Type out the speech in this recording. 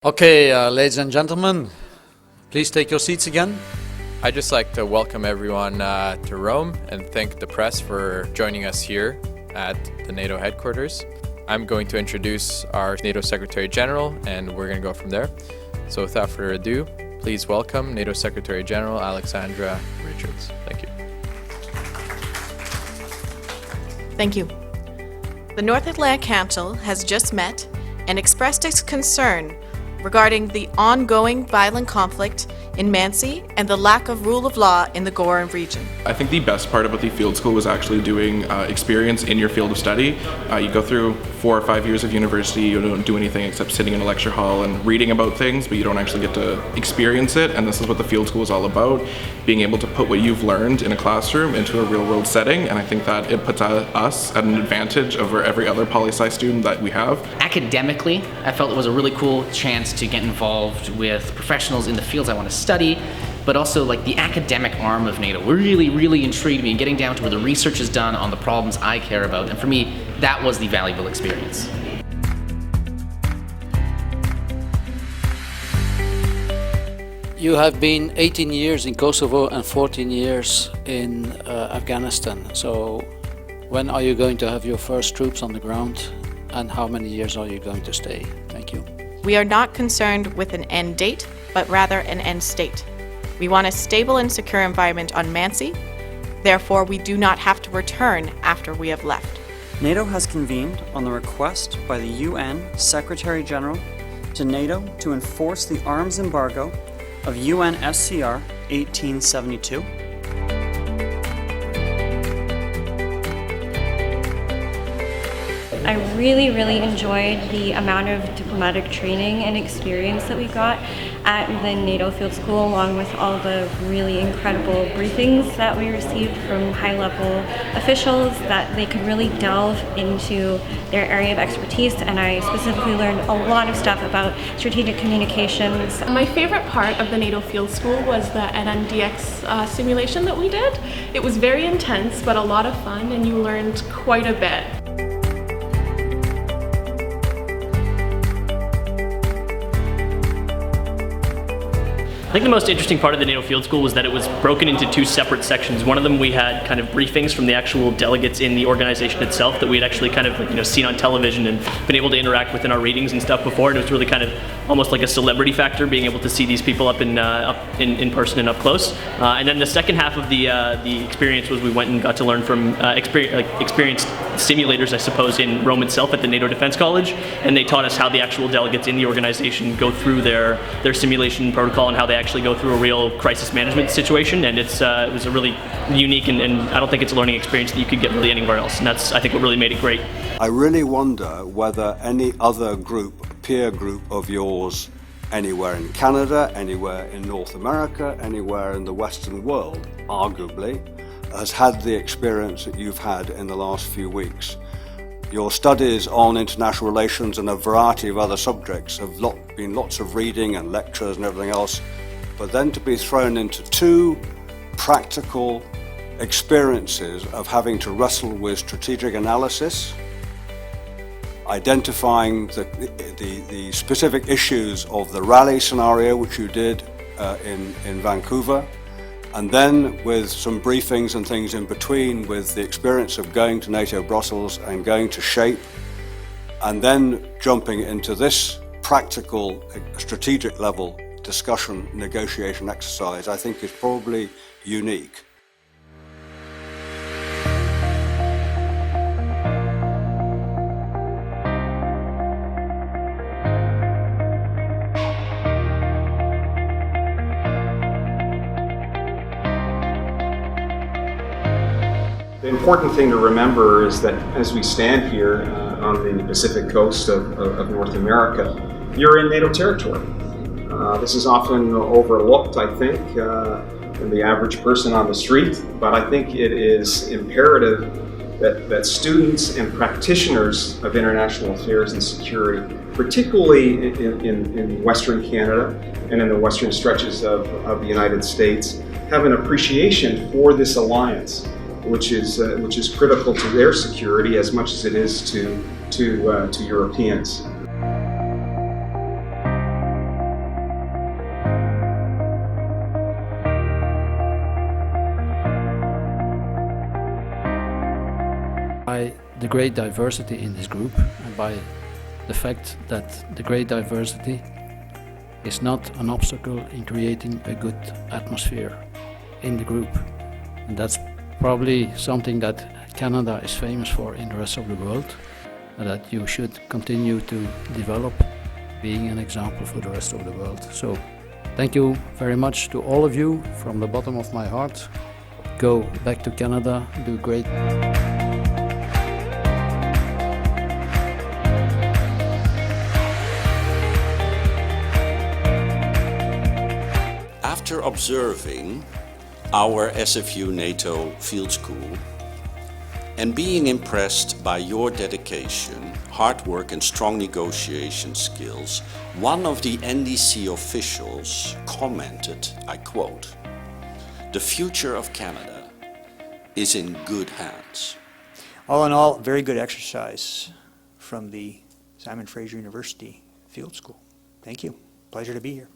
Okay, ladies and gentlemen, please take your seats again. I'd just like to welcome everyone to Rome and thank the press for joining us here at the NATO headquarters. I'm going to introduce our NATO Secretary General and we're going to go from there. So without further ado, please welcome NATO Secretary General Alexandra Richards. Thank you. Thank you. The North Atlantic Council has just met and expressed its concern regarding the ongoing violent conflict in Mansi and the lack of rule of law in the Goran region. I think the best part about the field school was actually doing experience in your field of study. You go through 4 or 5 years of university, you don't do anything except sitting in a lecture hall and reading about things, but you don't actually get to experience it, and this is what the field school is all about, being able to put what you've learned in a classroom into a real world setting, and I think that it puts us at an advantage over every other poli-sci student that we have. Academically, I felt it was a really cool chance to get involved with professionals in the fields I want to study, but also like the academic arm of NATO really intrigued me, getting down to where the research is done on the problems I care about, and for me, that was the valuable experience. You have been 18 years in Kosovo and 14 years in Afghanistan, so when are you going to have your first troops on the ground, and how many years are you going to stay? Thank you. We are not concerned with an end date, but rather an end state. We want a stable and secure environment on Mansi, therefore we do not have to return after we have left. NATO has convened on the request by the UN Secretary General to NATO to enforce the arms embargo of UNSCR 1872. I really enjoyed the amount of diplomatic training and experience that we got at the NATO Field School, along with all the really incredible briefings that we received from high-level officials that they could really delve into their area of expertise, and I specifically learned a lot of stuff about strategic communications. My favorite part of the NATO Field School was the NMDX simulation that we did. It was very intense but a lot of fun, and you learned quite a bit. I think the most interesting part of the NATO Field School was that it was broken into 2 separate sections. One of them we had kind of briefings from the actual delegates in the organization itself that we had actually kind of seen on television and been able to interact with in our readings and stuff before. And it was really kind of almost like a celebrity factor, being able to see these people up in person and up close. And then the second half of the experience was we went and got to learn from experienced simulators, I suppose, in Rome itself at the NATO Defense College, and they taught us how the actual delegates in the organization go through their simulation protocol and how they actually go through a real crisis management situation, and it was a really unique and I don't think it's a learning experience that you could get really anywhere else, and that's, I think, what really made it great. I really wonder whether any other peer group of yours, anywhere in Canada, anywhere in North America, anywhere in the Western world, arguably, has had the experience that you've had in the last few weeks. Your studies on international relations and a variety of other subjects have been lots of reading and lectures and everything else, but then to be thrown into 2 practical experiences of having to wrestle with strategic analysis, identifying the specific issues of the rally scenario, which you did in Vancouver, and then with some briefings and things in between with the experience of going to NATO Brussels and going to SHAPE, and then jumping into this practical strategic level discussion, negotiation exercise, I think is probably unique. The important thing to remember is that as we stand here on the Pacific coast of North America, you're in NATO territory. This is often overlooked, I think, in the average person on the street, but I think it is imperative that students and practitioners of international affairs and security, particularly in Western Canada and in the western stretches of the United States, have an appreciation for this alliance, which is critical to their security as much as it is to Europeans. the great diversity in this group, and by the fact that the great diversity is not an obstacle in creating a good atmosphere in the group. And that's probably something that Canada is famous for in the rest of the world, and that you should continue to develop, being an example for the rest of the world. So thank you very much to all of you from the bottom of my heart. Go back to Canada, do great. After observing our SFU NATO Field School and being impressed by your dedication, hard work and strong negotiation skills, one of the NDC officials commented, I quote, "The future of Canada is in good hands." All in all, very good exercise from the Simon Fraser University Field School. Thank you. Pleasure to be here.